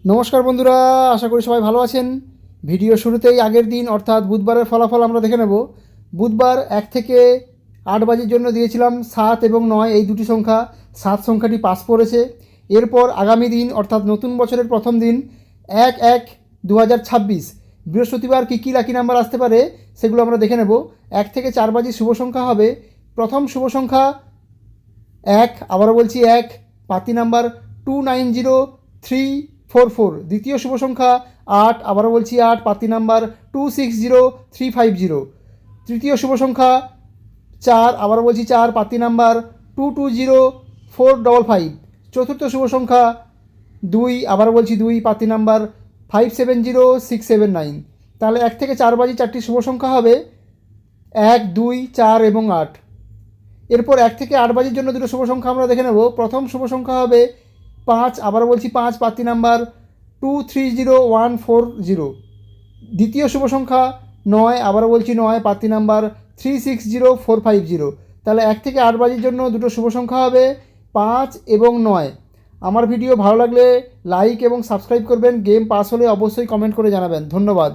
নমস্কার বন্ধুরা, আশা করি সবাই ভালো আছেন। ভিডিও শুরুতেই আগের দিন অর্থাৎ বুধবারের ফলাফল আমরা দেখে নেব। বুধবার 1 থেকে 8 বাজির জন্য দিয়েছিলাম 7 এবং 9 এই দুটি সংখ্যা। 7 সংখ্যাটি পাস করেছে। এরপর আগামী দিন অর্থাৎ নতুন বছরের প্রথম দিন 1/1/2026 বৃহস্পতিবার কী কী লাকি নাম্বার আসতে পারে সেগুলো আমরা দেখে নেব। 1 থেকে 4 বাজি শুভ সংখ্যা হবে। প্রথম শুভ সংখ্যা 1, আবারও বলছি 1, পাতি নাম্বার 290344। দ্বিতীয় শুভ সংখ্যা 8, আবারও বলছি 8, পাতি নাম্বার 260350। তৃতীয় শুভ সংখ্যা 4, আবারও বলছি 4, পাতি নাম্বার 220455। চতুর্থ শুভ সংখ্যা 2, আবারও বলছি 2, পাতি নাম্বার 570679। তাহলে 1 থেকে 4 বাজি 4টি শুভ সংখ্যা হবে 1, 2, 4 এবং 8। এরপর 1 থেকে 8 বাজির জন্য দুটো শুভ সংখ্যা আমরা দেখে নেব। প্রথম শুভ সংখ্যা হবে 5, আবারও বলছি 5, পাতি নাম্বার 230140। দ্বিতীয় শুভ সংখ্যা 9, আবারও বলছি 9, পাতি নাম্বার 360450। তাহলে 1 থেকে 8 বাজির জন্য দুটো শুভ সংখ্যা হবে 5 এবং 9। আমার ভিডিও ভালো লাগলে লাইক এবং সাবস্ক্রাইব করবেন। গেম পাস হলে অবশ্যই কমেন্ট করে জানাবেন। ধন্যবাদ।